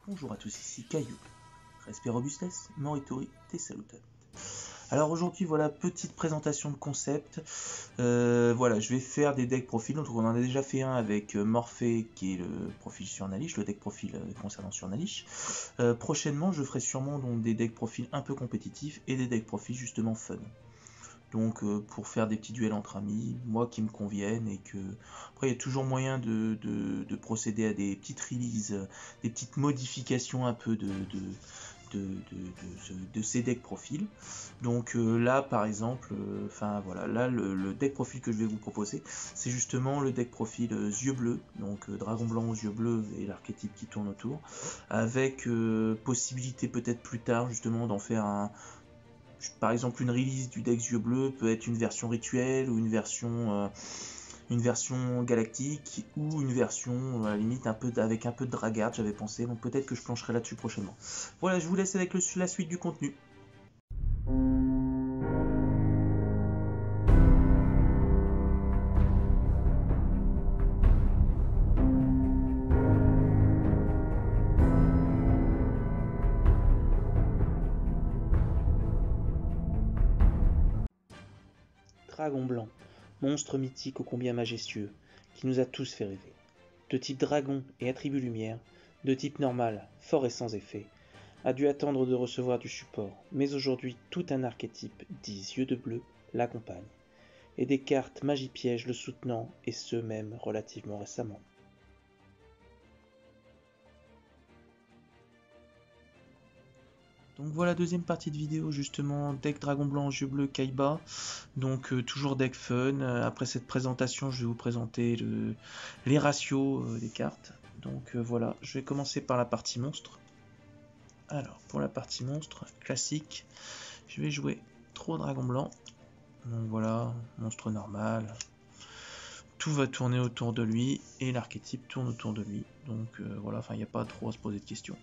Bonjour à tous, ici Caillou. Respect robustesse, moritori, te salutat. Alors aujourd'hui, voilà, petite présentation de concept. Voilà, je vais faire des decks profils. Donc on en a déjà fait un avec Morphée, qui est le profil sur Nalish, le deck profil concernant sur Nalish. Prochainement, je ferai sûrement donc des decks profils un peu compétitifs et des decks profils justement fun. Donc pour faire des petits duels entre amis, moi qui me conviennent, et que après il y a toujours moyen de procéder à des petites releases, des petites modifications un peu de ces decks profils. Donc là par exemple, enfin voilà, là le deck profil que je vais vous proposer, c'est justement le deck profil yeux bleus, donc dragon blanc aux yeux bleus et l'archétype qui tourne autour, avec possibilité peut-être plus tard justement d'en faire un. Par exemple, une release du deck yeux bleus peut être une version rituelle ou une version galactique ou une version à la limite avec un peu de dragard, j'avais pensé, donc peut-être que je plancherai là-dessus prochainement. Voilà, je vous laisse avec la suite du contenu. Dragon blanc, monstre mythique ô combien majestueux, qui nous a tous fait rêver. De type dragon et attribut lumière, de type normal, fort et sans effet, a dû attendre de recevoir du support, mais aujourd'hui tout un archétype, dit yeux de bleu, l'accompagne, et des cartes magie piège le soutenant, et ce même relativement récemment. Donc voilà, deuxième partie de vidéo justement, deck dragon blanc yeux bleus Kaiba, donc toujours deck fun. Après cette présentation, je vais vous présenter les ratios des cartes. Donc voilà, je vais commencer par la partie monstre. Alors pour la partie monstre, classique, je vais jouer 3 dragons blancs. Donc voilà, monstre normal. Tout va tourner autour de lui et l'archétype tourne autour de lui. Donc voilà, enfin il n'y a pas trop à se poser de questions.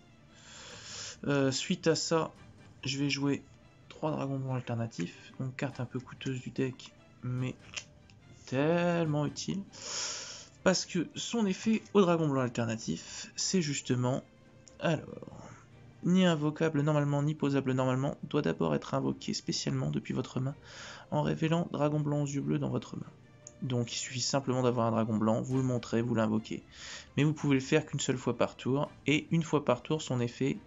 Suite à ça, je vais jouer 3 dragons blancs alternatifs, donc carte un peu coûteuse du deck, mais tellement utile, parce que son effet au dragon blanc alternatif, c'est justement, alors, ni invocable normalement, ni posable normalement, doit d'abord être invoqué spécialement depuis votre main, en révélant dragon blanc aux yeux bleus dans votre main. Donc il suffit simplement d'avoir un dragon blanc, vous le montrez, vous l'invoquez. Mais vous pouvez le faire qu'une seule fois par tour, et une fois par tour, son effet,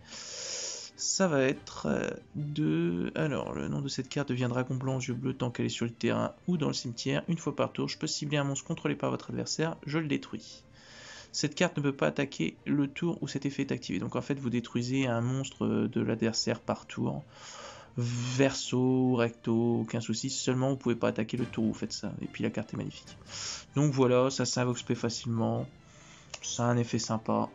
ça va être de... Alors, le nom de cette carte devient dragon blanc aux yeux bleus tant qu'elle est sur le terrain ou dans le cimetière. Une fois par tour, je peux cibler un monstre contrôlé par votre adversaire, je le détruis. Cette carte ne peut pas attaquer le tour où cet effet est activé. Donc en fait, vous détruisez un monstre de l'adversaire par tour. Verso, recto, aucun souci. Seulement, vous pouvez pas attaquer le tour où vous faites ça. Et puis la carte est magnifique. Donc voilà, ça s'invoque facilement. Ça a un effet sympa.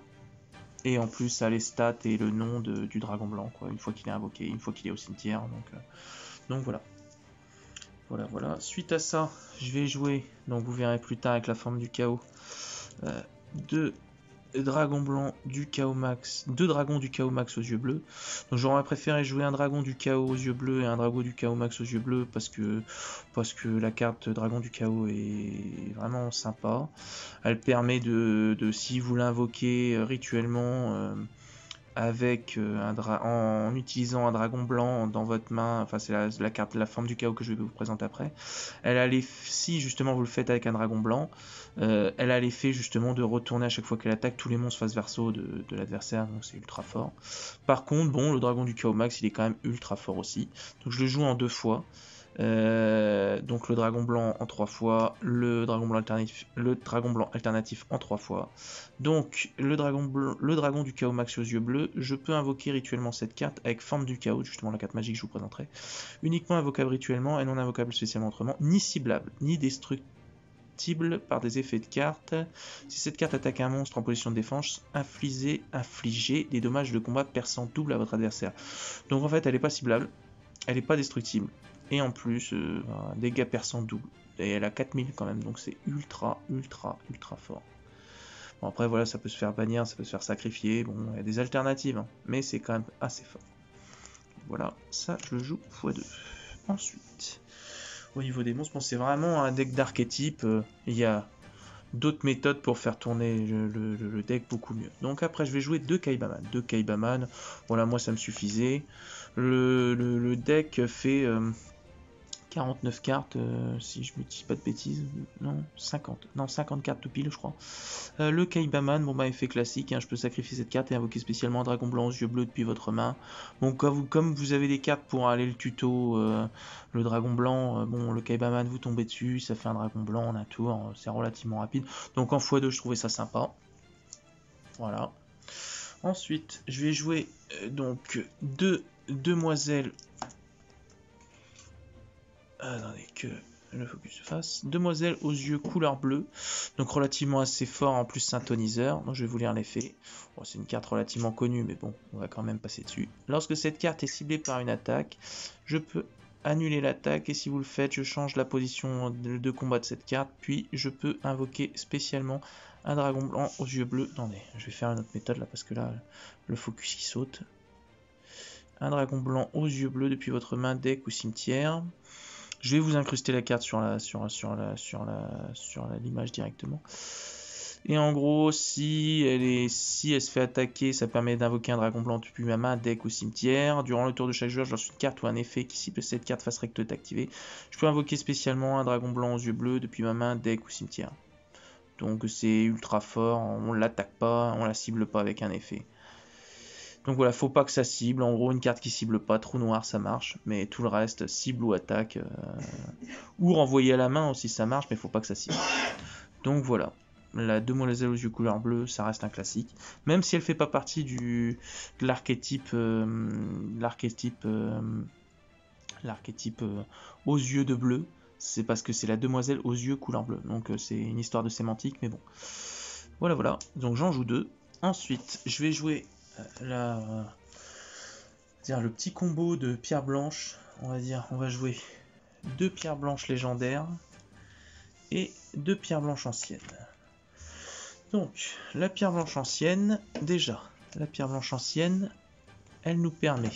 Et en plus, ça a les stats et le nom du dragon blanc, quoi, une fois qu'il est invoqué, une fois qu'il est au cimetière. Donc voilà. Voilà. Suite à ça, je vais jouer, donc vous verrez plus tard avec la forme du chaos, deux dragons blancs du chaos max, 2 dragons du chaos max aux yeux bleus. Donc j'aurais préféré jouer un dragon du chaos aux yeux bleus et un dragon du chaos max aux yeux bleus parce que la carte dragon du chaos est vraiment sympa. Elle permet si vous l'invoquez rituellement avec en utilisant un dragon blanc dans votre main, enfin c'est la carte, la forme du chaos que je vais vous présenter après. Elle a si justement vous le faites avec un dragon blanc, elle a l'effet justement de retourner à chaque fois qu'elle attaque tous les monstres face verso de l'adversaire, donc c'est ultra fort. Par contre, bon, le dragon du chaos max, il est quand même ultra fort aussi, donc je le joue en 2 fois. Donc le dragon blanc en 3 fois, le dragon blanc alternatif en 3 fois. Donc le dragon du chaos max aux yeux bleus, je peux invoquer rituellement cette carte avec forme du chaos, justement la carte magique que je vous présenterai. Uniquement invocable rituellement et non invocable spécialement autrement, ni ciblable, ni destructible par des effets de carte. Si cette carte attaque un monstre en position de défense, infligez des dommages de combat perçant double à votre adversaire. Donc en fait elle n'est pas ciblable, elle n'est pas destructible. Et en plus, dégâts perçants double. Et elle a 4000 quand même, donc c'est ultra fort. Bon, après, voilà, ça peut se faire bannir, ça peut se faire sacrifier. Bon, il y a des alternatives, hein, mais c'est quand même assez fort. Voilà, ça, je le joue x2. Ensuite, au niveau des monstres, bon, c'est vraiment un deck d'archétype. Il y a d'autres méthodes pour faire tourner le deck beaucoup mieux. Donc après je vais jouer 2 Kaibaman. 2 Kaibaman, voilà, moi ça me suffisait. Le deck fait 49 cartes, si je me dis pas de bêtises, non, 50, non, 50 cartes tout pile, je crois. Le Kaibaman, bon bah effet classique, hein, je peux sacrifier cette carte et invoquer spécialement un dragon blanc aux yeux bleus depuis votre main. Bon, comme vous avez des cartes pour aller le tuto, le dragon blanc, bon, le Kaibaman, vous tombez dessus, ça fait un dragon blanc en un tour, c'est relativement rapide. Donc en x2, je trouvais ça sympa. Voilà. Ensuite, je vais jouer donc 2 demoiselles. Attendez que le focus se fasse. Demoiselle aux yeux couleur bleue, donc relativement assez fort, en plus synthoniseur. Donc je vais vous lire l'effet. Bon, c'est une carte relativement connue, mais bon, on va quand même passer dessus. Lorsque cette carte est ciblée par une attaque, je peux annuler l'attaque, et si vous le faites, je change la position de combat de cette carte, puis je peux invoquer spécialement un dragon blanc aux yeux bleus. Attendez, je vais faire une autre méthode là, parce que là, le focus qui saute. Un dragon blanc aux yeux bleus depuis votre main, deck ou cimetière. Je vais vous incruster la carte sur l'image directement. Et en gros, si elle se fait attaquer, ça permet d'invoquer un dragon blanc depuis ma main, deck ou cimetière. Durant le tour de chaque joueur, je lance une carte ou un effet qui cible cette carte face recto est activé. Je peux invoquer spécialement un dragon blanc aux yeux bleus depuis ma main, deck ou cimetière. Donc c'est ultra fort, on l'attaque pas, on la cible pas avec un effet. Donc voilà, faut pas que ça cible. En gros, une carte qui cible pas, trou noir, ça marche. Mais tout le reste, cible ou attaque. Ou renvoyer à la main aussi, ça marche, mais faut pas que ça cible. Donc voilà. La demoiselle aux yeux couleur bleue, ça reste un classique. Même si elle fait pas partie de l'archétype aux yeux de bleu. C'est parce que c'est la demoiselle aux yeux couleur bleue. Donc c'est une histoire de sémantique, mais bon. Voilà, voilà. Donc j'en joue 2. Ensuite, je vais jouer le petit combo de pierre blanche. On va jouer 2 pierres blanches légendaires et 2 pierres blanches anciennes. Donc, la pierre blanche ancienne, déjà, la pierre blanche ancienne, elle nous permet,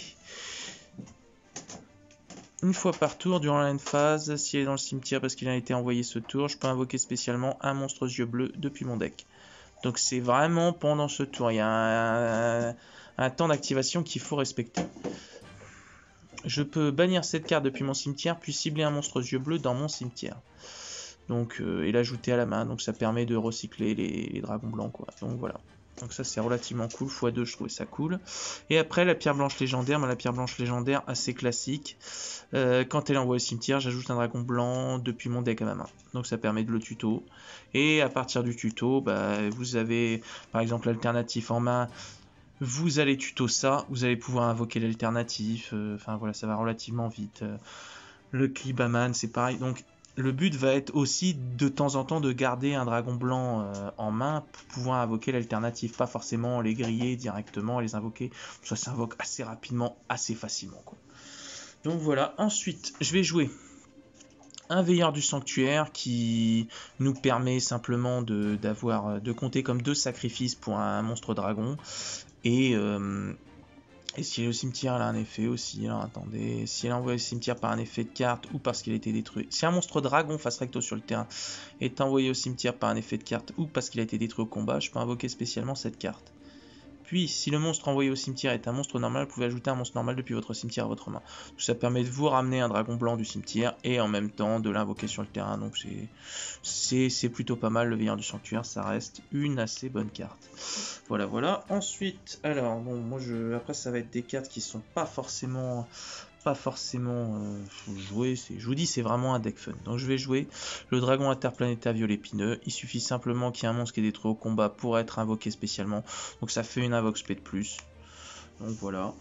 une fois par tour, durant la phase, si elle est dans le cimetière parce qu'il a été envoyé ce tour, je peux invoquer spécialement un monstre aux yeux bleus depuis mon deck. Donc c'est vraiment pendant ce tour, il y a un temps d'activation qu'il faut respecter. Je peux bannir cette carte depuis mon cimetière, puis cibler un monstre aux yeux bleus dans mon cimetière. Donc, et l'ajouter à la main, donc ça permet de recycler les dragons blancs, quoi. Donc voilà. Donc ça c'est relativement cool, x2 je trouvais ça cool. Et après la pierre blanche légendaire, la pierre blanche légendaire assez classique. Quand elle est envoyée au cimetière, j'ajoute un dragon blanc depuis mon deck à ma main. Donc ça permet de le tuto. Et à partir du tuto, vous avez par exemple l'alternatif en main. Vous allez tuto ça, vous allez pouvoir invoquer l'alternatif. Enfin voilà, ça va relativement vite. Le Kaibaman, c'est pareil. Donc le but va être aussi de temps en temps de garder un dragon blanc en main pour pouvoir invoquer l'alternative. Pas forcément les griller directement, les invoquer. Ça s'invoque assez rapidement, assez facilement, quoi. Donc voilà, ensuite je vais jouer un veilleur du sanctuaire qui nous permet simplement de compter comme 2 sacrifices pour un monstre dragon. Et si elle est au cimetière, elle a un effet aussi. Alors attendez, si elle est envoyée au cimetière par un effet de carte ou parce qu'il a été détruit. Si un monstre dragon face recto sur le terrain est envoyé au cimetière par un effet de carte ou parce qu'il a été détruit au combat, je peux invoquer spécialement cette carte. Puis, si le monstre envoyé au cimetière est un monstre normal, vous pouvez ajouter un monstre normal depuis votre cimetière à votre main. Donc, ça permet de vous ramener un dragon blanc du cimetière et en même temps de l'invoquer sur le terrain. Donc c'est plutôt pas mal, le veilleur du sanctuaire, ça reste une assez bonne carte. Voilà, voilà. Ensuite, alors, bon, après ça va être des cartes qui sont pas forcément jouer, je vous dis c'est vraiment un deck fun. Donc je vais jouer le dragon interplanétaire violet épineux. Il suffit simplement qu'il y ait un monstre qui est détruit au combat pour être invoqué spécialement. Donc ça fait une invoque spé de plus. Donc voilà.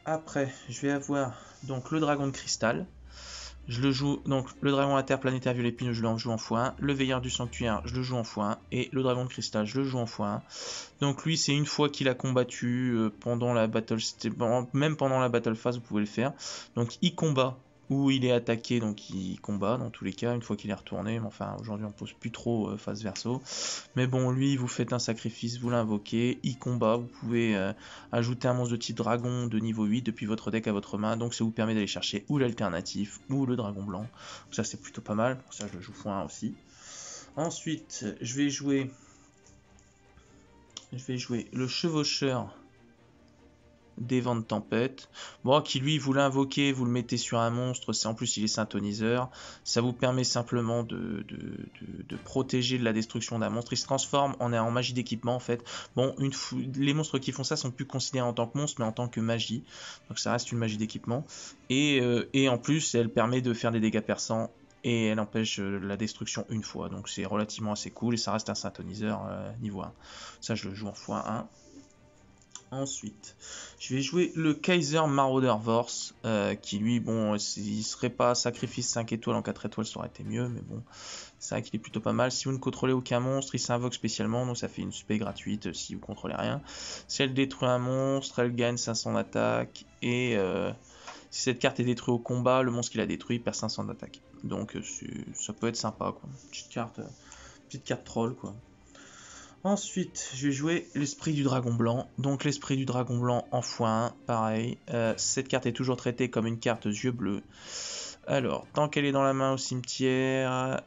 Après je vais avoir donc le dragon de cristal. Je le joue, donc le dragon interplanétaire violet épineux, je le joue en x1. Le veilleur du sanctuaire, je le joue en x1. Et le dragon de cristal, je le joue en x1. Donc lui, c'est une fois qu'il a combattu pendant la battle, même pendant la battle phase, vous pouvez le faire. Donc il combat Ou il est attaqué, donc il combat dans tous les cas, une fois qu'il est retourné. Mais enfin, aujourd'hui on pose plus trop face verso. Mais bon, lui, vous faites un sacrifice, vous l'invoquez, il combat. Vous pouvez ajouter un monstre de type dragon de niveau 8 depuis votre deck à votre main. Donc ça vous permet d'aller chercher ou l'alternatif ou le dragon blanc. Donc ça c'est plutôt pas mal. Pour ça je le joue x1 aussi. Ensuite, je vais jouer le chevaucheur des vents de tempête. Bon, qui lui, vous l'invoquez, vous le mettez sur un monstre, c'est en plus il est synthoniseur. Ça vous permet simplement de protéger de la destruction d'un monstre. Il se transforme en magie d'équipement en fait. Bon, les monstres qui font ça sont plus considérés en tant que monstres, mais en tant que magie. Donc ça reste une magie d'équipement. Et en plus, elle permet de faire des dégâts perçants. Et elle empêche la destruction une fois. Donc c'est relativement assez cool. Et ça reste un synthoniseur niveau 1. Ça, je le joue en x1. Ensuite, je vais jouer le Kaiser Marauder Vorse, qui lui, bon, il serait pas sacrifice 5 étoiles en 4 étoiles, ça aurait été mieux, mais bon, c'est vrai qu'il est plutôt pas mal. Si vous ne contrôlez aucun monstre, il s'invoque spécialement, donc ça fait une spé gratuite si vous contrôlez rien. Si elle détruit un monstre, elle gagne 500 d'attaque, et si cette carte est détruite au combat, le monstre qui l'a détruit perd 500 d'attaque. Donc ça peut être sympa, quoi. Petite carte troll, quoi. Ensuite, je vais jouer l'esprit du dragon blanc. Donc l'esprit du dragon blanc en x1, pareil. Cette carte est toujours traitée comme une carte yeux bleus. Alors, tant qu'elle est dans la main au cimetière,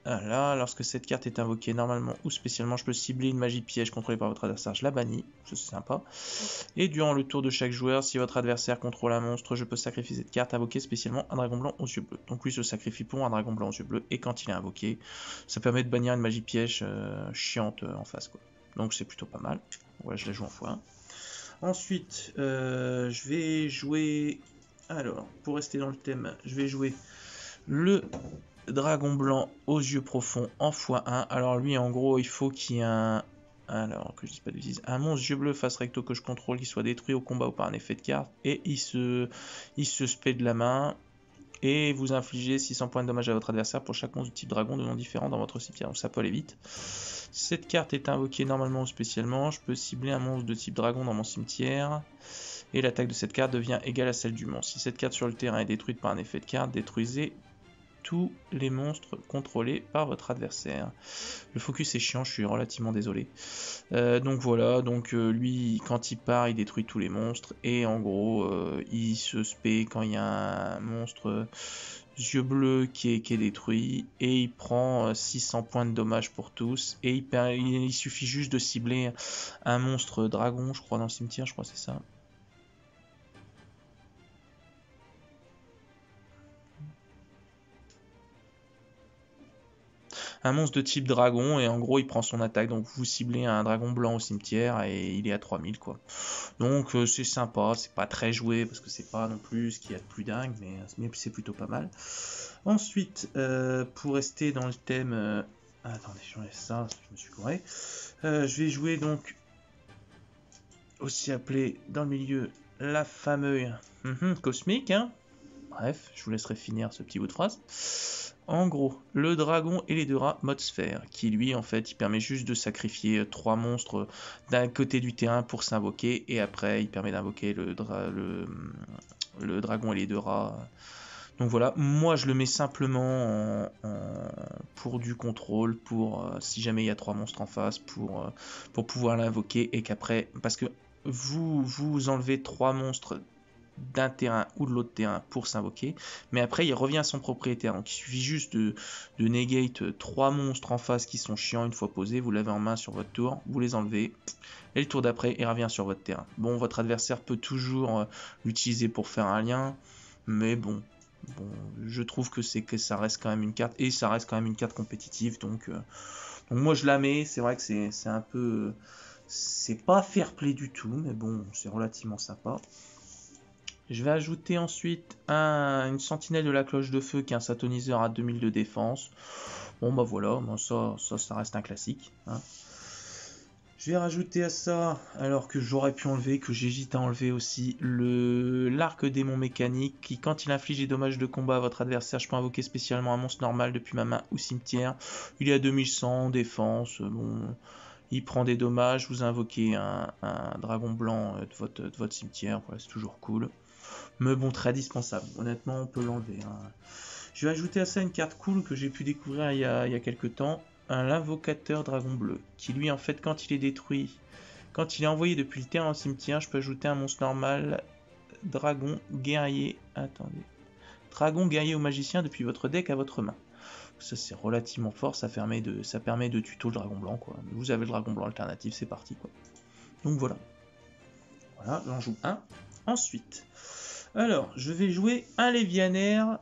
voilà, lorsque cette carte est invoquée normalement ou spécialement, je peux cibler une magie piège contrôlée par votre adversaire, je la bannis, ça c'est sympa. Et durant le tour de chaque joueur, si votre adversaire contrôle un monstre, je peux sacrifier cette carte, invoquer spécialement un dragon blanc aux yeux bleus. Donc lui se sacrifie pour un dragon blanc aux yeux bleus, et quand il est invoqué, ça permet de bannir une magie piège chiante en face, quoi. Donc c'est plutôt pas mal. Ouais, je la joue en x1. Ensuite, je vais jouer... Alors, pour rester dans le thème, je vais jouer le dragon blanc aux yeux profonds en x1. Alors lui, en gros, il faut qu'il y ait alors que je dise pas de bêtises, un monstre yeux bleus face recto que je contrôle qui soit détruit au combat ou par un effet de carte, et il se spé de la main, et vous infligez 600 points de dommage à votre adversaire pour chaque monstre de type dragon de nom différent dans votre cimetière. Donc ça peut aller vite. Si cette carte est invoquée normalement ou spécialement, je peux cibler un monstre de type dragon dans mon cimetière, et l'attaque de cette carte devient égale à celle du monstre. Si cette carte sur le terrain est détruite par un effet de carte, détruisez tous les monstres contrôlés par votre adversaire. Le focus est chiant, je suis relativement désolé. Donc voilà, donc lui, quand il part, il détruit tous les monstres, et en gros, il se spé quand il y a un monstre yeux bleus qui est détruit, et il prend 600 points de dommage pour tous, et il suffit juste de cibler un monstre dragon, je crois, dans le cimetière, je crois c'est ça. Un monstre de type dragon, et en gros il prend son attaque, donc vous ciblez un dragon blanc au cimetière et il est à 3000 quoi. Donc c'est sympa, c'est pas très joué parce que c'est pas non plus ce qu'il y a de plus dingue, mais c'est plutôt pas mal. Ensuite, pour rester dans le thème... attendez, j'enlève ça, je me suis gouré. Je vais jouer donc, aussi appelé dans le milieu, la fameuse cosmique, hein. Bref, je vous laisserai finir ce petit bout de phrase. En gros, le dragon et les deux rats mode sphère, qui lui en fait il permet juste de sacrifier 3 monstres d'un côté du terrain pour s'invoquer, et après il permet d'invoquer le dragon et les deux rats. Donc voilà, moi je le mets simplement pour du contrôle, pour si jamais il y a 3 monstres en face, pour pouvoir l'invoquer, et qu'après, parce que vous enlevez 3 monstres d'un terrain ou de l'autre terrain pour s'invoquer, mais après il revient à son propriétaire, donc il suffit juste de negate 3 monstres en face qui sont chiants une fois posés, vous l'avez en main sur votre tour, vous les enlevez, et le tour d'après il revient sur votre terrain. Bon, votre adversaire peut toujours l'utiliser pour faire un lien, mais bon, je trouve que ça reste quand même une carte, et ça reste quand même une carte compétitive, donc moi je la mets. C'est vrai que c'est un peu... c'est pas fair play du tout, mais bon, c'est relativement sympa. Je vais ajouter ensuite une sentinelle de la cloche de feu qui est un satoniseur à 2000 de défense. Bon bah voilà, ça reste un classique, hein. Je vais rajouter à ça, alors que j'aurais pu enlever, que j'hésite à enlever aussi, l'arc démon mécanique, qui quand il inflige des dommages de combat à votre adversaire, je peux invoquer spécialement un monstre normal depuis ma main ou cimetière. Il est à 2100 défense, bon, il prend des dommages, vous invoquez un dragon blanc de votre cimetière, voilà, c'est toujours cool. Mais bon, très dispensable. Honnêtement, on peut l'enlever. Hein. Je vais ajouter à ça une carte cool que j'ai pu découvrir il y a quelques temps. L'invocateur dragon bleu. Qui lui, en fait, quand il est détruit, quand il est envoyé depuis le terrain au cimetière, je peux ajouter un monstre normal. Dragon guerrier. Attendez. Dragon guerrier ou magicien depuis votre deck à votre main. Ça c'est relativement fort, ça permet de tuto le dragon blanc quoi. Vous avez le dragon blanc alternatif, c'est parti quoi. Donc voilà. Voilà, j'en joue un. Ensuite, alors je vais jouer un Lévianaire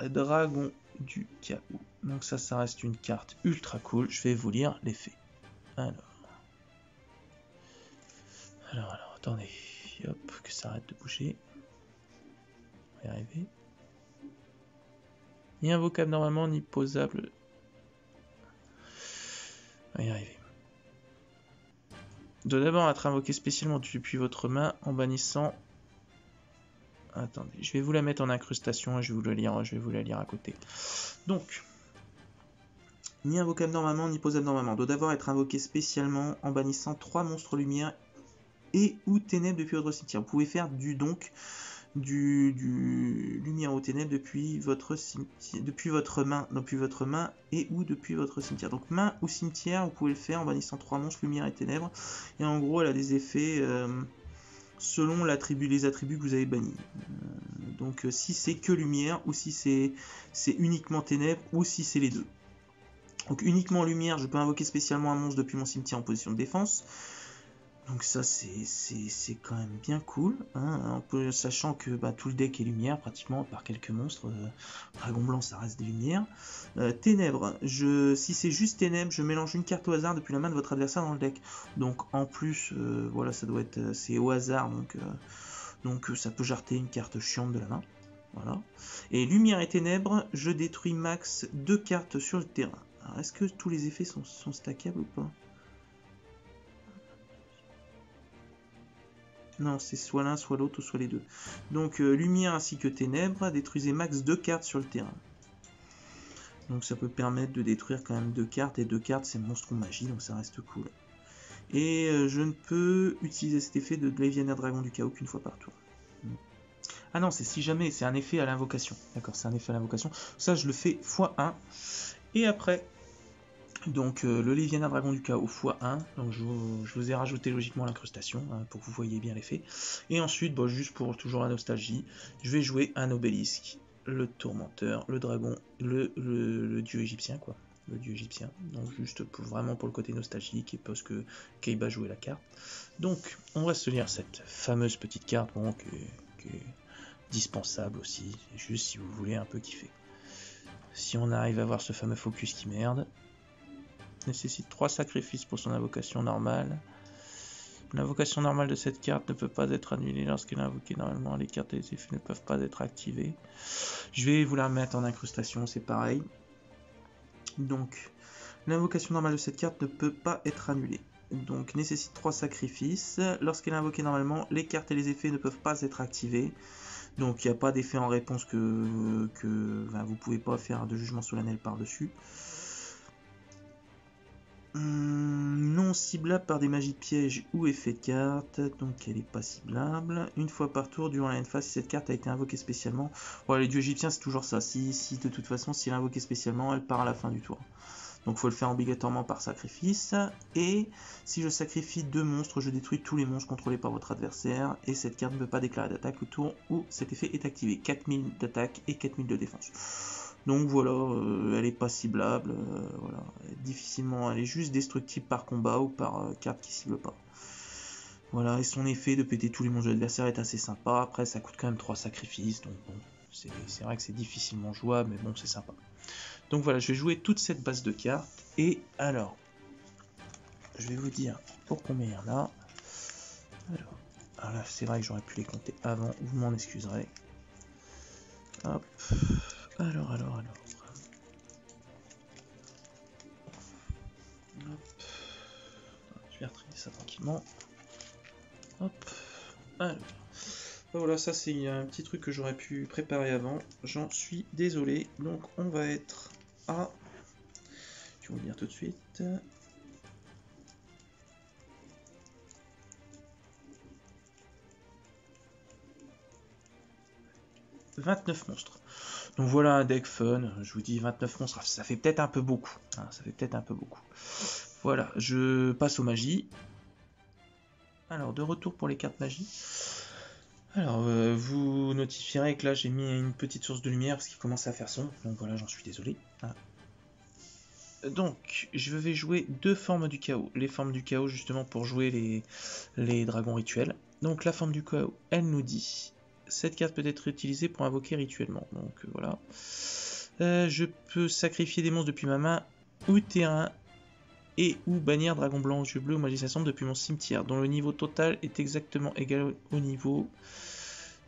dragon du chaos. Donc ça reste une carte ultra cool. Je vais vous lire l'effet. Alors, attendez. Hop, que ça arrête de bouger. On va y arriver. Ni invocable normalement, ni posable. On va y arriver. Doit d'abord être invoqué spécialement depuis votre main en bannissant. Attendez, je vais vous la mettre en incrustation et je vais vous la lire à côté. Donc, ni invocable normalement, ni posable normalement. Doit d'abord être invoqué spécialement en bannissant 3 monstres lumière et ou ténèbres depuis votre cimetière. Vous pouvez faire du lumière ou ténèbres depuis votre main et ou depuis votre cimetière. Donc main ou cimetière, vous pouvez le faire en bannissant 3 monstres lumière et ténèbres. Et en gros, elle a des effets selon les attributs que vous avez bannis. Donc si c'est que lumière ou si c'est uniquement ténèbres ou si c'est les deux. Donc uniquement lumière, je peux invoquer spécialement un monstre depuis mon cimetière en position de défense. Donc ça c'est quand même bien cool, hein, sachant que tout le deck est lumière pratiquement, par quelques monstres. Dragon blanc ça reste des lumières. Ténèbres, si c'est juste ténèbres, je mélange une carte au hasard depuis la main de votre adversaire dans le deck. Donc en plus, voilà, ça doit être, c'est au hasard, donc ça peut jarter une carte chiante de la main. Voilà. Et lumière et ténèbres, je détruis max 2 cartes sur le terrain. Alors est-ce que tous les effets sont stackables ou pas? Non, c'est soit l'un, soit l'autre, ou soit les deux. Donc, lumière ainsi que ténèbres, détruisez max 2 cartes sur le terrain. Donc ça peut permettre de détruire quand même 2 cartes, et 2 cartes c'est monstre ou magie, donc ça reste cool. Et je ne peux utiliser cet effet de Lévianaire Dragon du Chaos qu'une fois par tour. Ah non, c'est si jamais, c'est un effet à l'invocation. D'accord, c'est un effet à l'invocation. Ça, je le fais x1. Et après, donc le Lévianaire Dragon du Chaos x1, donc je vous ai rajouté logiquement l'incrustation hein, pour que vous voyez bien l'effet. Et ensuite, juste pour toujours la nostalgie, je vais jouer un obélisque, le tourmenteur, le dragon, le dieu égyptien quoi, le dieu égyptien. Donc juste vraiment pour le côté nostalgique et parce que Kaiba jouait la carte. Donc on va se lire cette fameuse petite carte qui est dispensable aussi, juste si vous voulez un peu kiffer. Si on arrive à voir ce fameux focus qui merde. Nécessite 3 sacrifices pour son invocation normale. L'invocation normale de cette carte ne peut pas être annulée lorsqu'elle est invoquée normalement. Les cartes et les effets ne peuvent pas être activés. Je vais vous la mettre en incrustation, c'est pareil. Donc, l'invocation normale de cette carte ne peut pas être annulée. Donc, nécessite 3 sacrifices. Lorsqu'elle est invoquée normalement, les cartes et les effets ne peuvent pas être activés. Donc, il n'y a pas d'effet en réponse que vous pouvez pas faire de jugement solennel par-dessus. Non ciblable par des magies de piège ou effets de carte, donc elle est pas ciblable. Une fois par tour durant la phase, si cette carte a été invoquée spécialement. Voilà, les dieux égyptiens c'est toujours ça. Si de toute façon, si elle est invoquée spécialement, elle part à la fin du tour. Donc il faut le faire obligatoirement par sacrifice. Et si je sacrifie 2 monstres, je détruis tous les monstres contrôlés par votre adversaire. Et cette carte ne peut pas déclarer d'attaque au tour où cet effet est activé. 4000 d'attaque et 4000 de défense. Donc voilà, elle est pas ciblable, voilà. Difficilement, elle est juste destructible par combat ou par carte qui cible pas. Voilà, et son effet de péter tous les monstres de l'adversaire est assez sympa. Après, ça coûte quand même 3 sacrifices, donc bon, c'est vrai que c'est difficilement jouable, mais bon, c'est sympa. Donc voilà, je vais jouer toute cette base de cartes, et alors, je vais vous dire pour combien il y en a. Alors là, c'est vrai que j'aurais pu les compter avant, vous m'en excuserez. Hop, alors. Hop. Je vais retraiter ça tranquillement. Hop. Alors. Voilà, ça c'est un petit truc que j'aurais pu préparer avant. J'en suis désolé. Donc on va être à... Je vais vous le dire tout de suite. 29 monstres. Donc voilà un deck fun, je vous dis 29 monstres, ça fait peut-être un peu beaucoup. Hein, ça fait peut-être un peu beaucoup. Voilà, je passe aux magies. Alors, de retour pour les cartes magie. Alors, vous notifierez que là j'ai mis une petite source de lumière parce qu'il commence à faire sombre. Donc voilà, j'en suis désolé. Ah. Donc, je vais jouer deux formes du chaos. Les formes du chaos justement pour jouer les dragons rituels. Donc la forme du chaos, elle nous dit cette carte peut être utilisée pour invoquer rituellement. Donc voilà. Je peux sacrifier des monstres depuis ma main ou terrain et ou bannir dragon blanc aux yeux bleus ou magicien sombre depuis mon cimetière, dont le niveau total est exactement égal au niveau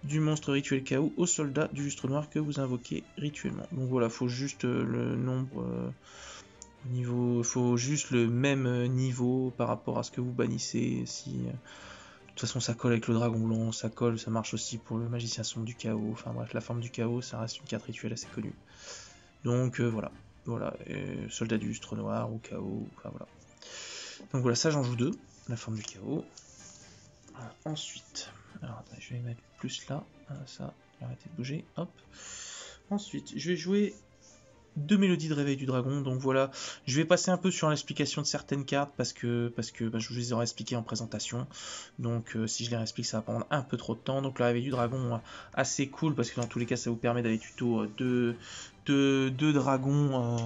du monstre rituel chaos au soldat du lustre noir que vous invoquez rituellement. Donc voilà, faut juste le nombre niveau, faut juste le même niveau par rapport à ce que vous bannissez. Si de toute façon ça colle avec le dragon blanc, ça colle, ça marche aussi pour le magicien sombre du chaos. Enfin bref, la forme du chaos, ça reste une carte rituelle assez connue. Donc voilà. Voilà, soldat du lustre noir ou chaos, enfin voilà. Donc voilà, ça j'en joue deux, la forme du chaos. Voilà, ensuite, alors attends, je vais mettre plus là, ça, arrêtez de bouger, hop. Ensuite, je vais jouer deux mélodies de réveil du dragon, donc voilà, je vais passer un peu sur l'explication de certaines cartes parce que je vous les aurais expliquées en présentation, donc si je les réexplique ça va prendre un peu trop de temps. Donc le réveil du dragon, assez cool parce que dans tous les cas ça vous permet d'aller tuto deux dragons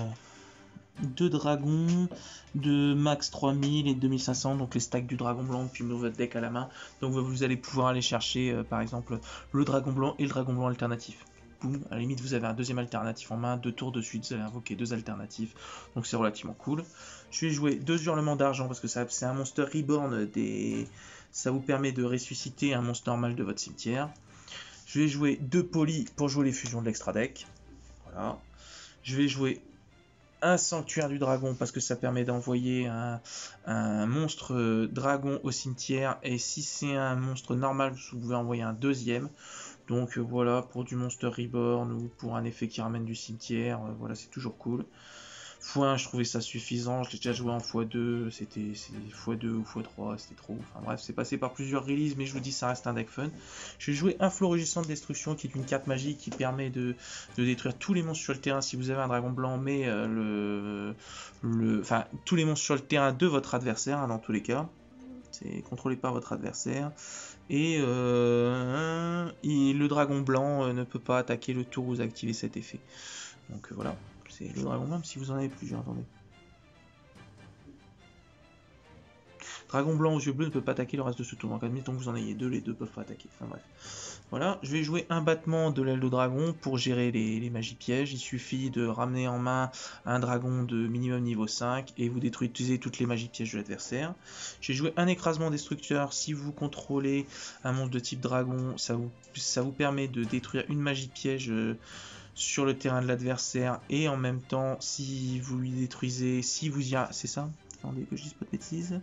de max 3000 et 2500, donc les stacks du dragon blanc depuis votre deck à la main. Donc vous allez pouvoir aller chercher par exemple le dragon blanc et le dragon blanc alternatif. Boum, à la limite vous avez un deuxième alternatif en main, 2 tours de suite, vous allez invoquer 2 alternatifs, donc c'est relativement cool. Je vais jouer 2 hurlements d'argent parce que c'est un monster reborn, ça vous permet de ressusciter un monstre normal de votre cimetière. Je vais jouer 2 polis pour jouer les fusions de l'extra deck. Voilà. Je vais jouer un sanctuaire du dragon parce que ça permet d'envoyer un monstre dragon au cimetière, et si c'est un monstre normal vous pouvez envoyer un deuxième. Donc voilà, pour du monster reborn ou pour un effet qui ramène du cimetière, voilà, c'est toujours cool. x1 je trouvais ça suffisant, je l'ai déjà joué en x2, c'était x2 ou x3, c'était trop. Enfin bref, c'est passé par plusieurs releases, mais je vous dis ça reste un deck fun. Je vais jouer un florissant de destruction qui est une carte magique qui permet de détruire tous les monstres sur le terrain si vous avez un dragon blanc, mais enfin tous les monstres sur le terrain de votre adversaire, hein, dans tous les cas. C'est contrôlé par votre adversaire. Et le dragon blanc ne peut pas attaquer le tour où vous activez cet effet. Donc voilà. C'est le dragon blanc, si vous en avez plusieurs, attendez. Dragon blanc aux yeux bleus ne peut pas attaquer le reste de ce tour. Donc admettons que vous en ayez deux, les deux peuvent pas attaquer. Enfin bref. Voilà, je vais jouer un battement de l'aile de dragon pour gérer les magies pièges. Il suffit de ramener en main un dragon de minimum niveau 5 et vous détruisez toutes les magies pièges de l'adversaire. J'ai joué un écrasement destructeur. Si vous contrôlez un monstre de type dragon, ça vous permet de détruire une magie piège sur le terrain de l'adversaire, et en même temps si vous lui détruisez, si vous y a, c'est ça, attendez que je dise pas de bêtises,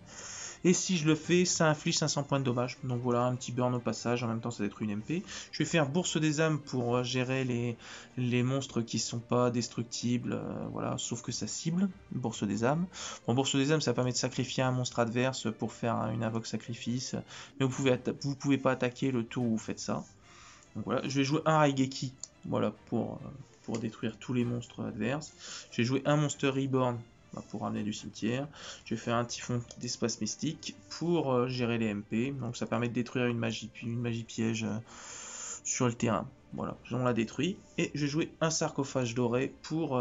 et si je le fais ça inflige 500 points de dommage. Donc voilà, un petit burn au passage, en même temps ça détruit une MP. Je vais faire bourse des âmes pour gérer les monstres qui sont pas destructibles, voilà, sauf que ça cible. Bourse des âmes, bon, bourse des âmes ça permet de sacrifier un monstre adverse pour faire une invoque sacrifice, mais vous pouvez pas attaquer le tour où vous faites ça. Donc voilà, je vais jouer un Raigeki, voilà, pour détruire tous les monstres adverses. Je vais jouer un Monster Reborn pour ramener du cimetière. Je vais faire un Typhon d'espace mystique pour gérer les MP. Donc ça permet de détruire une magie piège sur le terrain. Voilà, on l'a détruit. Et je vais jouer un sarcophage doré pour...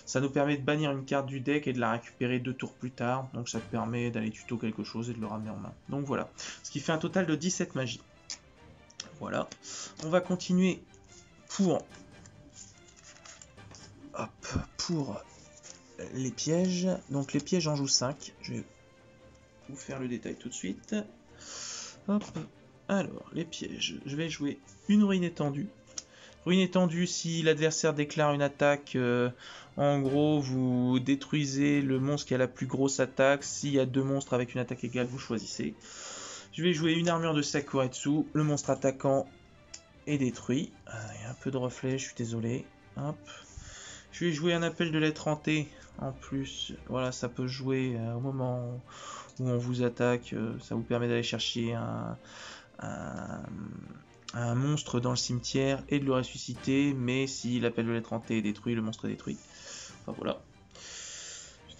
ça nous permet de bannir une carte du deck et de la récupérer 2 tours plus tard. Donc ça permet d'aller tuto quelque chose et de le ramener en main. Donc voilà, ce qui fait un total de 17 magies. Voilà, on va continuer pour les pièges. Donc les pièges, j'en joue 5. Je vais vous faire le détail tout de suite. Hop. Alors, les pièges. Je vais jouer une ruine étendue. Ruine étendue, si l'adversaire déclare une attaque, en gros, vous détruisez le monstre qui a la plus grosse attaque. S'il y a 2 monstres avec une attaque égale, vous choisissez. Je vais jouer une armure de Sakuretsu. Le monstre attaquant est détruit. Il y a un peu de reflet, je suis désolé. Hop. Je vais jouer un appel de lettre hantée. En plus, voilà, ça peut jouer au moment où on vous attaque. Ça vous permet d'aller chercher un monstre dans le cimetière et de le ressusciter, mais si l'appel de lettre hantée est détruit, le monstre est détruit. Enfin voilà.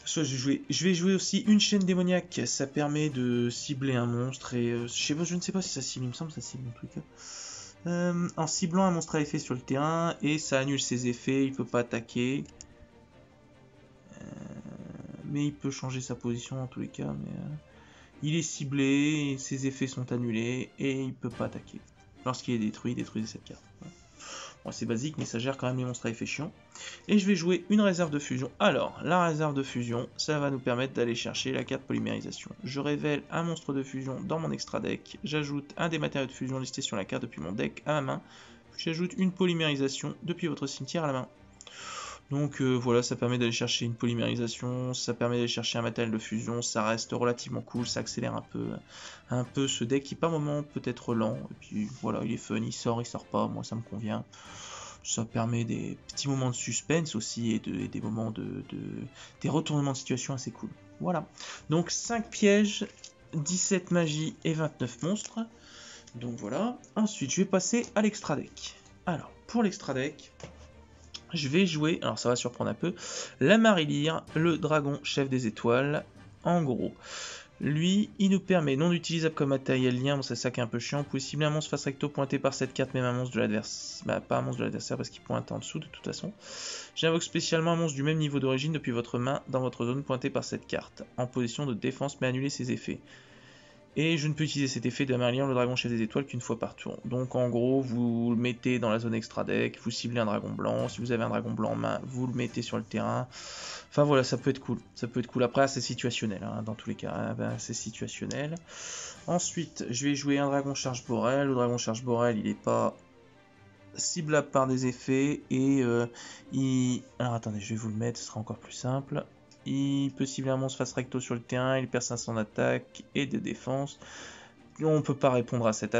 Soit je vais jouer aussi une chaîne démoniaque, ça permet de cibler un monstre et je ne sais pas si ça cible, il me semble que ça cible en tout cas. En ciblant un monstre à effet sur le terrain et ça annule ses effets, il peut pas attaquer. Mais il peut changer sa position dans tous les cas, mais il est ciblé, ses effets sont annulés et il peut pas attaquer. Lorsqu'il est détruit, détruisez cette carte. Voilà. Bon, c'est basique, mais ça gère quand même les monstres à effet chiant. Et je vais jouer une réserve de fusion. Alors, la réserve de fusion, ça va nous permettre d'aller chercher la carte polymérisation. Je révèle un monstre de fusion dans mon extra deck. J'ajoute un des matériaux de fusion listés sur la carte depuis mon deck à ma main. Puis j'ajoute une polymérisation depuis votre cimetière à la main. Donc voilà, ça permet d'aller chercher une polymérisation, ça permet d'aller chercher un matériel de fusion, ça reste relativement cool, ça accélère un peu ce deck qui par moment peut être lent, et puis voilà, il est fun, il sort pas, moi ça me convient. Ça permet des petits moments de suspense aussi, et des moments des retournements de situation assez cool. Voilà, donc 5 pièges, 17 magies et 29 monstres. Donc voilà, ensuite je vais passer à l'extra deck. Alors, pour l'extra deck... je vais jouer, alors ça va surprendre un peu, la Marilière, le dragon chef des étoiles. En gros, lui, il nous permet, non utilisable comme matériel lien, bon, c'est ça qui est un peu chiant. Vous pouvez cibler un monstre face recto pointé par cette carte, même un monstre de l'adversaire. Bah, pas un monstre de l'adversaire parce qu'il pointe en dessous de toute façon. J'invoque spécialement un monstre du même niveau d'origine depuis votre main dans votre zone pointée par cette carte, en position de défense mais annuler ses effets. Et je ne peux utiliser cet effet de la Marilière, le dragon chef des étoiles, qu'une fois par tour. Donc en gros, vous le mettez dans la zone extra deck, vous ciblez un dragon blanc. Si vous avez un dragon blanc en main, vous le mettez sur le terrain. Enfin voilà, ça peut être cool. Ça peut être cool. Après, c'est situationnel, hein, dans tous les cas. Hein, ben, c'est situationnel. Ensuite, je vais jouer un dragon charge Borel. Le dragon charge Borel, il n'est pas ciblable par des effets. Et alors attendez, je vais vous le mettre, ce sera encore plus simple. Il peut cibler un monstre face recto sur le terrain, il perd 500 d'attaque et de défense. On ne peut pas répondre à cet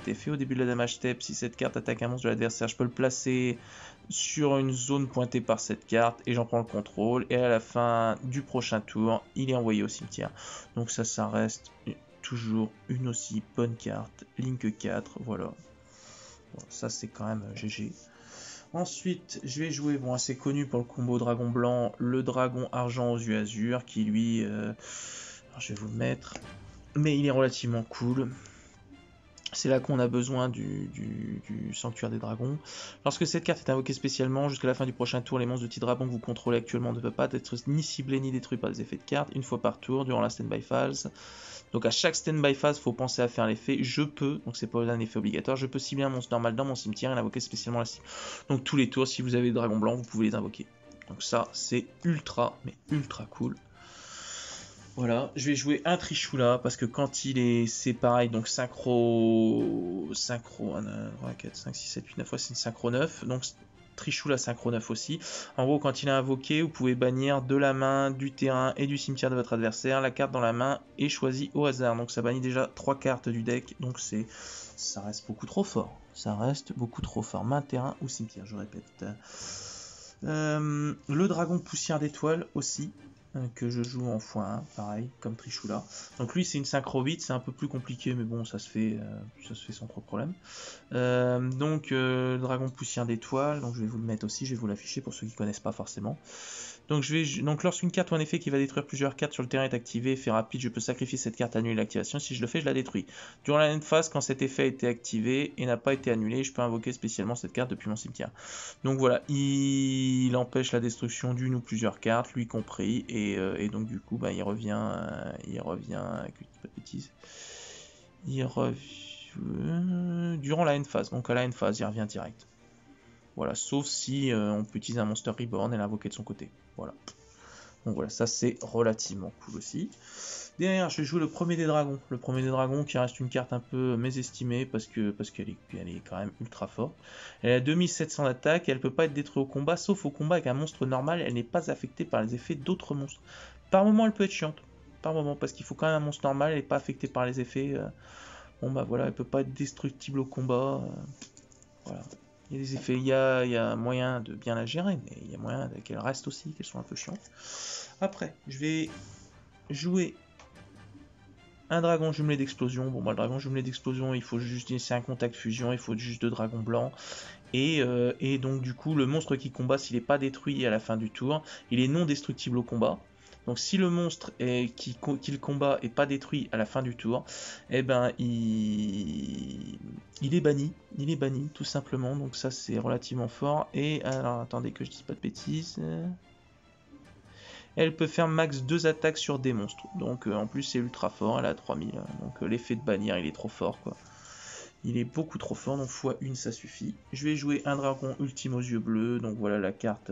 effet. Au début de la damage step, si cette carte attaque un monstre de l'adversaire, je peux le placer sur une zone pointée par cette carte et j'en prends le contrôle. Et à la fin du prochain tour, il est envoyé au cimetière. Donc ça reste toujours une aussi bonne carte. Link 4, voilà. Bon, ça c'est quand même GG. Ensuite, je vais jouer, bon, assez connu pour le combo dragon blanc, le dragon argent aux yeux azur, qui lui, alors je vais vous le mettre, mais il est relativement cool. C'est là qu'on a besoin du sanctuaire des dragons. Lorsque cette carte est invoquée spécialement, jusqu'à la fin du prochain tour, les monstres de type dragon que vous contrôlez actuellement ne peuvent pas être ni ciblés ni détruits par des effets de carte, une fois par tour, durant la stand-by phase. Donc à chaque stand-by phase, il faut penser à faire l'effet. Je peux, donc c'est pas un effet obligatoire, je peux cibler un monstre normal dans mon cimetière et l'invoquer spécialement la cible. Donc tous les tours, si vous avez des dragons blancs, vous pouvez les invoquer. Donc ça, c'est ultra, mais ultra cool. Voilà, je vais jouer un Trishula parce que quand il est, c'est pareil, donc synchro 1, 3, 4, 5, 6, 7, 8, 9 fois, c'est une synchro 9, donc Trishula synchro 9 aussi. En gros, quand il est invoqué, vous pouvez bannir de la main, du terrain et du cimetière de votre adversaire. La carte dans la main est choisie au hasard, donc ça bannit déjà 3 cartes du deck, donc ça reste beaucoup trop fort. Ça reste beaucoup trop fort. Main, terrain ou cimetière, je répète. Le dragon poussière d'étoile aussi, que je joue en x1, pareil, comme Trishula. Donc lui c'est une synchro 8, c'est un peu plus compliqué, mais bon, ça se fait sans trop de problème. Donc dragon poussière d'étoile, donc je vais vous le mettre aussi, je vais vous l'afficher pour ceux qui ne connaissent pas forcément. Donc lorsqu'une carte ou un effet qui va détruire plusieurs cartes sur le terrain est activé, effet rapide, je peux sacrifier cette carte, annuler l'activation. Si je le fais, je la détruis. Durant la end phase, quand cet effet a été activé et n'a pas été annulé, je peux invoquer spécialement cette carte depuis mon cimetière. Donc voilà, il empêche la destruction d'une ou plusieurs cartes, lui compris, et donc du coup, bah, il revient avec pas de bêtises. Il revient durant la end phase. Donc à la end phase, il revient direct. Voilà, sauf si on peut utiliser un Monster Reborn et l'invoquer de son côté. Voilà. Donc voilà, ça c'est relativement cool aussi. Derrière, je vais jouer le premier des dragons. Le premier des dragons qui reste une carte un peu mésestimée parce qu'elle est quand même ultra forte. Elle a 2700 d'attaque et elle peut pas être détruite au combat, sauf au combat avec un monstre normal. Elle n'est pas affectée par les effets d'autres monstres. Par moment, elle peut être chiante. Par moment, parce qu'il faut quand même un monstre normal. Elle n'est pas affectée par les effets. Bon bah voilà, elle peut pas être destructible au combat. Voilà. Il y a des effets, il y a moyen de bien la gérer, mais il y a moyen qu'elle reste aussi, qu'elle soit un peu chiante. Après, je vais jouer un dragon jumelé d'explosion. Bon, bah, le dragon jumelé d'explosion, il faut juste, c'est un contact fusion, il faut juste 2 dragons blancs. Et donc du coup, le monstre qui combat, s'il n'est pas détruit à la fin du tour, il est non destructible au combat. Donc si le monstre qui le combat est pas détruit à la fin du tour, eh ben il est banni. Il est banni tout simplement. Donc ça c'est relativement fort. Et alors attendez que je dise pas de bêtises. Elle peut faire max 2 attaques sur des monstres. Donc en plus c'est ultra fort, elle a 3000. Donc l'effet de bannir il est trop fort quoi. Il est beaucoup trop fort, donc x1 ça suffit. Je vais jouer un dragon ultime aux yeux bleus, donc voilà la carte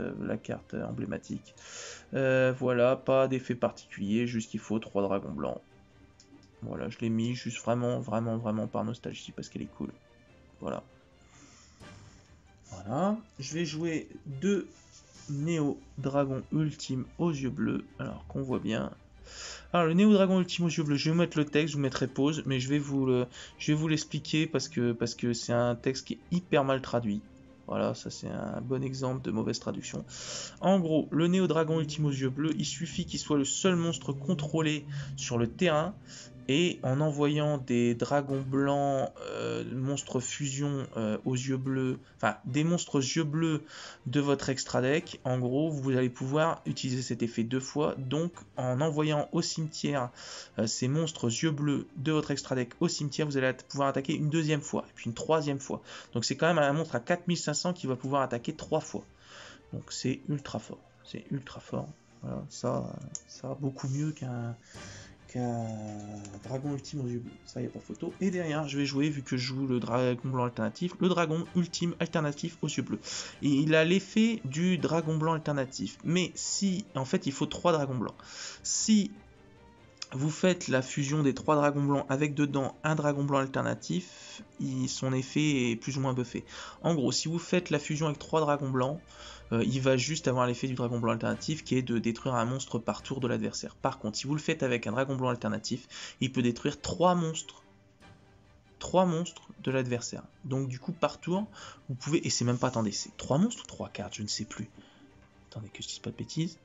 emblématique. Voilà, pas d'effet particulier, juste qu'il faut 3 dragons blancs. Voilà, je l'ai mis juste vraiment par nostalgie parce qu'elle est cool. Voilà. Voilà. Je vais jouer 2 Néo Dragon Ultime aux yeux bleus, alors qu'on voit bien. Alors le Néo Dragon Ultime aux yeux bleus, je vais vous mettre le texte, je vous mettrai pause, mais je vais vous l'expliquer parce que c'est un texte qui est hyper mal traduit. Voilà, ça c'est un bon exemple de mauvaise traduction. En gros, le Néo Dragon Ultime aux yeux bleus, il suffit qu'il soit le seul monstre contrôlé sur le terrain. Et en envoyant des dragons blancs, monstres fusion aux yeux bleus, enfin des monstres yeux bleus de votre extra deck, en gros vous allez pouvoir utiliser cet effet 2 fois. Donc en envoyant au cimetière ces monstres yeux bleus de votre extra deck au cimetière, vous allez pouvoir attaquer une 2e fois et puis une 3e fois. Donc c'est quand même un monstre à 4500 qui va pouvoir attaquer 3 fois. Donc c'est ultra fort. C'est ultra fort. Voilà, ça va beaucoup mieux qu'un dragon ultime aux yeux bleus, ça y a pas photo. Et derrière, je vais jouer, vu que je joue le dragon blanc alternatif, le dragon ultime alternatif aux yeux bleus. Et il a l'effet du dragon blanc alternatif. Mais si, en fait, il faut 3 dragons blancs. Si vous faites la fusion des 3 dragons blancs avec dedans un dragon blanc alternatif, son effet est plus ou moins buffé. En gros, si vous faites la fusion avec 3 dragons blancs, il va juste avoir l'effet du dragon blanc alternatif qui est de détruire un monstre par tour de l'adversaire. Par contre, si vous le faites avec un dragon blanc alternatif, il peut détruire 3 monstres. 3 monstres de l'adversaire. Donc du coup, par tour, vous pouvez... Et c'est même pas... Attendez, c'est 3 monstres ou 3 cartes? Je ne sais plus. Attendez que je dise pas de bêtises.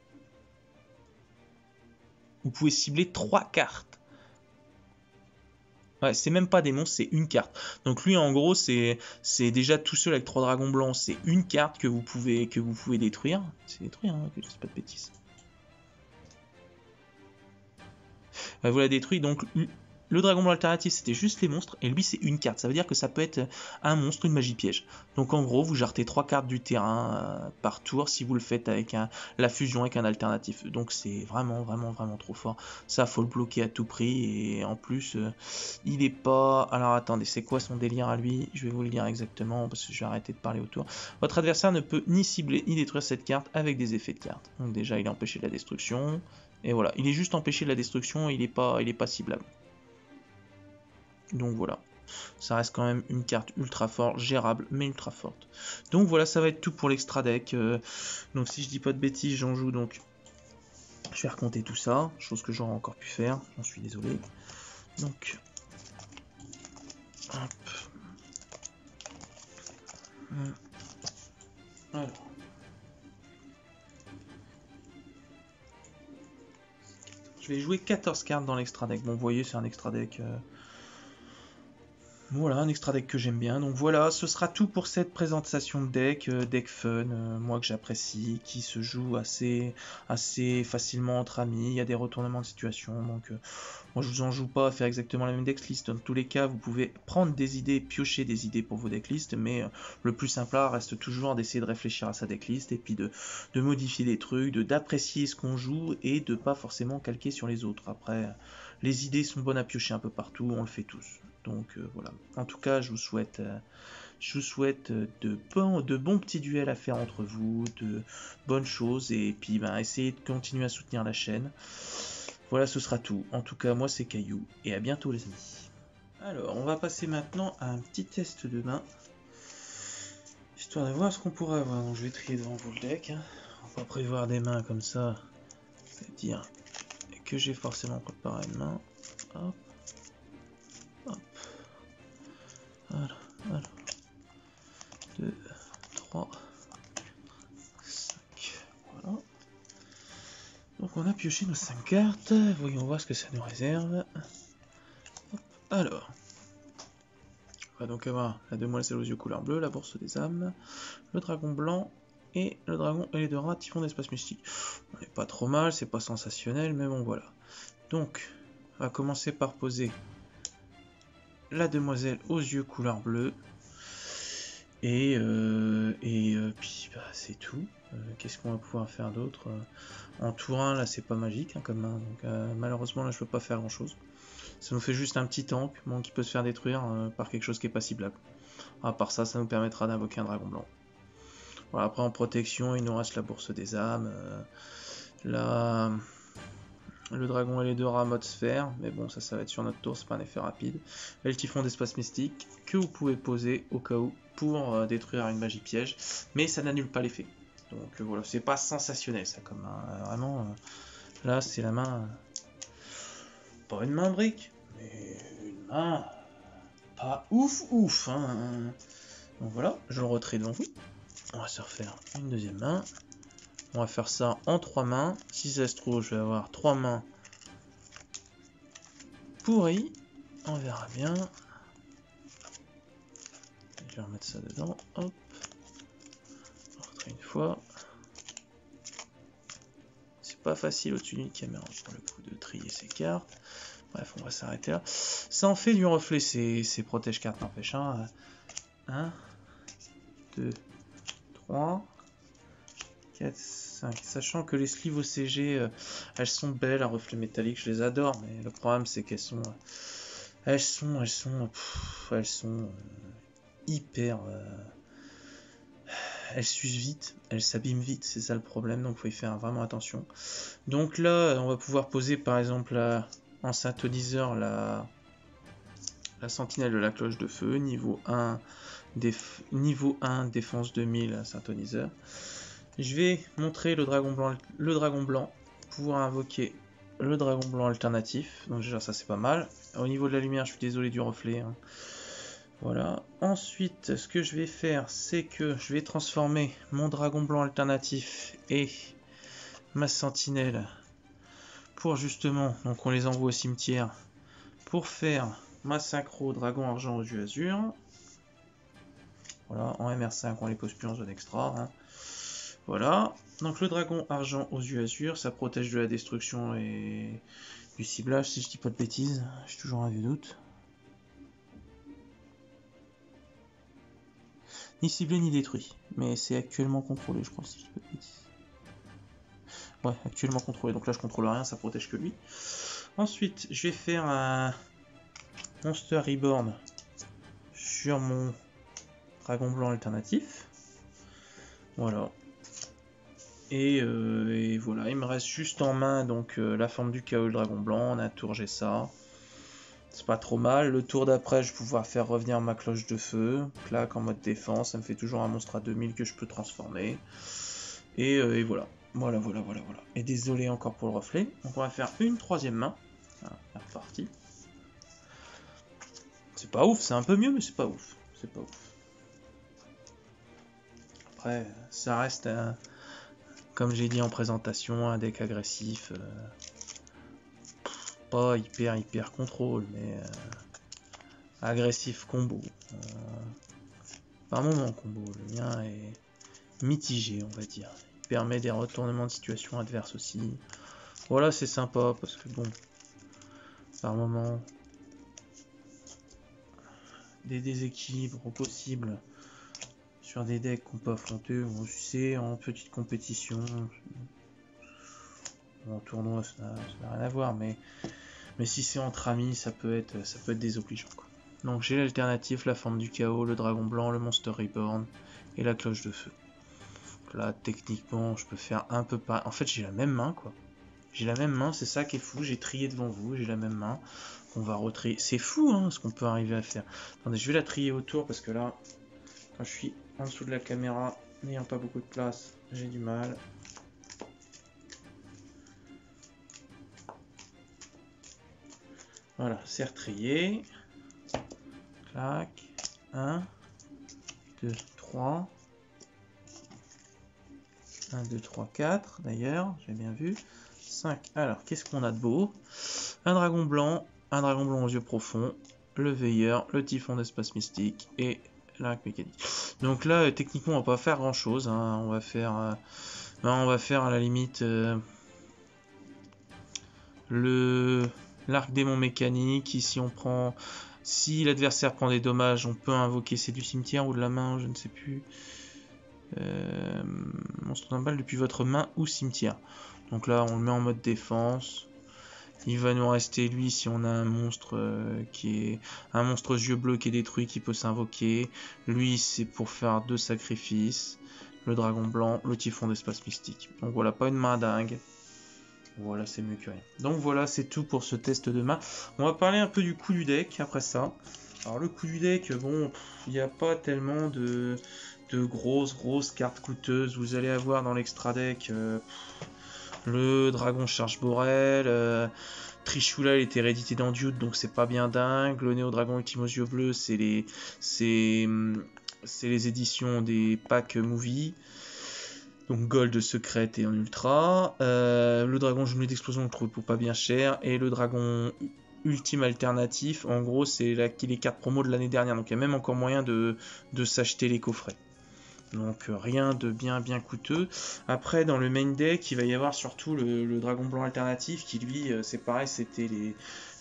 Vous pouvez cibler 3 cartes. Ouais, c'est même pas des monstres, c'est une carte. Donc lui, en gros, c'est déjà tout seul avec 3 dragons blancs. C'est une carte que vous pouvez détruire. C'est détruire, hein, que je dis pas de bêtises. Ouais, vous la détruit. Donc le dragon blanc alternatif, c'était juste les monstres. Et lui, c'est une carte. Ça veut dire que ça peut être un monstre, une magie piège. Donc en gros, vous jartez 3 cartes du terrain par tour si vous le faites avec la fusion avec un alternatif. Donc c'est vraiment trop fort. Ça, faut le bloquer à tout prix. Et en plus, il est pas... Alors attendez, c'est quoi son délire à lui? Je vais vous le dire exactement parce que je vais arrêter de parler autour. Votre adversaire ne peut ni cibler ni détruire cette carte avec des effets de carte. Donc déjà, il est empêché de la destruction. Et voilà, il est juste empêché de la destruction, il est pas ciblable. Donc voilà, ça reste quand même une carte ultra forte, gérable, mais ultra forte. Donc voilà, ça va être tout pour l'extra deck. Donc si je dis pas de bêtises, j'en joue donc... Je vais recompter tout ça, chose que j'aurais encore pu faire, j'en suis désolé. Donc... Hop. Alors... Je vais jouer 14 cartes dans l'extra deck. Bon, vous voyez, c'est un extra deck... Voilà, un extra deck que j'aime bien. Donc voilà, ce sera tout pour cette présentation de deck. Deck fun, moi que j'apprécie, qui se joue assez facilement entre amis. Il y a des retournements de situation. Donc moi je vous en joue pas à faire exactement la même decklist. Dans tous les cas, vous pouvez prendre des idées, piocher des idées pour vos decklists. Mais le plus simple là reste toujours d'essayer de réfléchir à sa decklist et puis de modifier des trucs, d'apprécier ce qu'on joue et de pas forcément calquer sur les autres. Après, les idées sont bonnes à piocher un peu partout, on le fait tous. Donc voilà. En tout cas, je vous souhaite de bons petits duels à faire entre vous, de bonnes choses, et puis essayez de continuer à soutenir la chaîne. Voilà, ce sera tout. En tout cas, moi c'est Caillou, et à bientôt les amis. Alors, on va passer maintenant à un petit test de main, histoire de voir ce qu'on pourrait avoir. Donc je vais trier devant vous le deck. On va prévoir des mains comme ça, c'est-à-dire que j'ai forcément préparé une main. Hop. Hop. Voilà. 2, 3, 5. Voilà. Donc on a pioché nos 5 cartes. Voyons voir ce que ça nous réserve. Alors, on va donc avoir la demoiselle aux yeux couleur bleue, la bourse des âmes, le dragon blanc et le dragon et les deux rats typhon d'espace mystique. On n'est pas trop mal, c'est pas sensationnel, mais bon voilà. Donc, on va commencer par poser la demoiselle aux yeux couleur bleue. Et puis bah, c'est tout. Qu'est-ce qu'on va pouvoir faire d'autre? En tour 1, là, c'est pas magique hein, comme main, donc malheureusement, là, je peux pas faire grand-chose. Ça nous fait juste un petit tank, bon, qui peut se faire détruire par quelque chose qui est pas ciblable. À part ça, ça nous permettra d'invoquer un dragon blanc. Voilà, après, en protection, il nous reste la bourse des âmes, le dragon et les deux rats mode sphère, mais bon, ça va être sur notre tour, c'est pas un effet rapide. Et le typhon d'espace mystique, que vous pouvez poser au cas où pour détruire une magie piège, mais ça n'annule pas l'effet. Donc voilà, c'est pas sensationnel ça comme main, vraiment, là c'est la main, pas une main brique, mais une main pas ouf, hein. Donc voilà, je le retrait devant vous, on va se refaire une deuxième main. On va faire ça en 3 mains. Si ça se trouve, je vais avoir 3 mains pourries. On verra bien. Je vais remettre ça dedans. Hop. On retrait une fois. C'est pas facile au-dessus d'une caméra pour le coup de trier ces cartes. Bref, on va s'arrêter là. Ça en fait du reflet, ces protège-cartes n'empêche. 1, 2, 3, 4, 5. Sachant que les sleeves OCG, elles sont belles à reflet métallique, je les adore, mais le problème c'est qu'elles sont, hyper, elles s'usent vite, elles s'abîment vite, c'est ça le problème, donc il faut y faire vraiment attention. Donc là, on va pouvoir poser par exemple en synthoniseur la sentinelle de la cloche de feu, niveau 1, niveau 1 défense 2000 synthoniseur. Je vais montrer le dragon blanc, pouvoir invoquer le dragon blanc alternatif, donc déjà ça c'est pas mal. Au niveau de la lumière, je suis désolé du reflet, hein. Voilà. Ensuite, ce que je vais faire, c'est que je vais transformer mon dragon blanc alternatif et ma sentinelle pour justement, donc on les envoie au cimetière, pour faire ma synchro dragon argent aux yeux azur. Voilà, en MR5, on les pose plus en zone extra, hein. Voilà, donc le dragon argent aux yeux azur, ça protège de la destruction et du ciblage, si je dis pas de bêtises, j'ai toujours un vieux doute. Ni ciblé ni détruit, mais c'est actuellement contrôlé, je crois, si je dis pas de bêtises. Ouais, actuellement contrôlé, donc là je contrôle rien, ça protège que lui. Ensuite, je vais faire un Monster Reborn sur mon dragon blanc alternatif. Voilà. Et voilà, il me reste juste en main donc la forme du chaos, le dragon blanc. On a tourgé ça. C'est pas trop mal. Le tour d'après, je vais pouvoir faire revenir ma cloche de feu. Clac en mode défense. Ça me fait toujours un monstre à 2000 que je peux transformer. Et voilà. Voilà. Et désolé encore pour le reflet. Donc on va faire une troisième main. Voilà, c'est reparti. C'est pas ouf, c'est un peu mieux, mais c'est pas ouf. C'est pas ouf. Après, ça reste un... Comme j'ai dit en présentation, un deck agressif, pas hyper contrôle, mais agressif combo. Par moment combo, le mien est mitigé, on va dire. Il permet des retournements de situation adverses aussi. Voilà, c'est sympa parce que bon, par moment, des déséquilibres possibles sur des decks qu'on peut affronter, on sait, en petite compétition. En tournoi, ça n'a rien à voir, mais si c'est entre amis, ça peut être désobligeant, quoi. Donc j'ai l'alternative, la forme du chaos, le dragon blanc, le Monster Reborn et la cloche de feu. Donc là, techniquement, je peux faire un peu pas. En fait, j'ai la même main, quoi. J'ai la même main, c'est ça qui est fou. J'ai trié devant vous, j'ai la même main. On va retrier. C'est fou, hein, ce qu'on peut arriver à faire. Attendez, je vais la trier autour parce que là, quand je suis en dessous de la caméra, n'ayant pas beaucoup de place, j'ai du mal. Voilà, c'est retrié. Clac. 1, 2, 3. 1, 2, 3, 4 d'ailleurs, j'ai bien vu. 5. Alors, qu'est-ce qu'on a de beau? Un dragon blanc aux yeux profonds. le veilleur, le typhon d'espace mystique et l'arc mécanique. Donc là, techniquement, on va pas faire grand chose. Hein. On va faire à la limite l'arc démon mécanique. Ici, on prend. Si l'adversaire prend des dommages, on peut invoquer c'est du cimetière ou de la main, je ne sais plus. Monstre d'un balle depuis votre main ou cimetière. Donc là, on le met en mode défense. Il va nous rester lui si on a un monstre un monstre yeux bleus qui est détruit qui peut s'invoquer. Lui c'est pour faire 2 sacrifices. Le dragon blanc, le typhon d'espace mystique. Donc voilà, pas une main dingue. Voilà, c'est mieux que rien. Donc voilà, c'est tout pour ce test de main. On va parler un peu du coup du deck après ça. Alors le coup du deck, bon, il n'y a pas tellement de grosses cartes coûteuses. Vous allez avoir dans l'extra deck le dragon charge Borel, Trishula il était réédité dans Dude donc c'est pas bien dingue. Le Néo Dragon Ultime aux yeux bleus c'est les éditions des packs movie. Donc Gold secrète et en ultra. Le dragon jumelé d'explosion je le trouve pour pas bien cher. Et le dragon ultime alternatif, en gros c'est les cartes promo de l'année dernière. Donc il y a même encore moyen de s'acheter les coffrets. Donc rien de bien coûteux. Après dans le main deck il va y avoir surtout le dragon blanc alternatif qui lui c'est pareil, c'était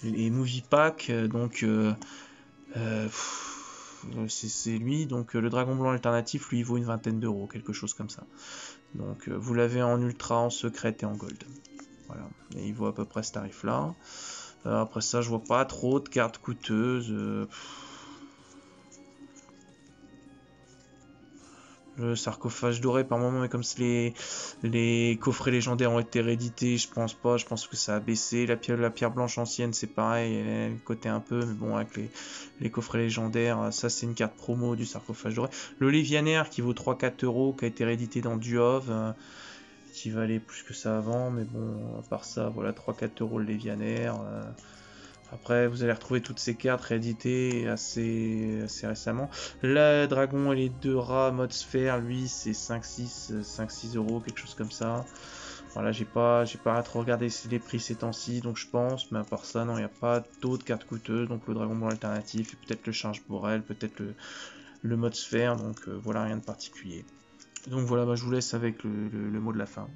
les movie packs. Donc c'est lui. Donc le dragon blanc alternatif lui il vaut une vingtaine d'euros, quelque chose comme ça. Donc vous l'avez en ultra, en secrète et en gold. Voilà. Et il vaut à peu près ce tarif là. Après ça je vois pas trop de cartes coûteuses. Le sarcophage doré par moment, mais comme les coffrets légendaires ont été réédités, je pense pas, je pense que ça a baissé. La pierre blanche ancienne, c'est pareil, elle côté un peu, mais bon, avec les coffrets légendaires, ça c'est une carte promo du sarcophage doré. Le Lévianaire qui vaut 3-4 euros, qui a été réédité dans Duov, qui valait plus que ça avant, mais bon, à part ça, voilà, 3-4 euros le Lévianaire. Après, vous allez retrouver toutes ces cartes rééditées assez récemment. Le dragon et les 2 rats mode sphère, lui, c'est 5-6 euros, quelque chose comme ça. Voilà, j'ai pas trop regardé les prix ces temps-ci, donc je pense, mais à part ça, non, il n'y a pas d'autres cartes coûteuses. Donc le dragon blanc alternatif, et peut-être le charge Borel, peut-être le mode sphère, donc voilà, rien de particulier. Donc voilà, je vous laisse avec le mot de la fin.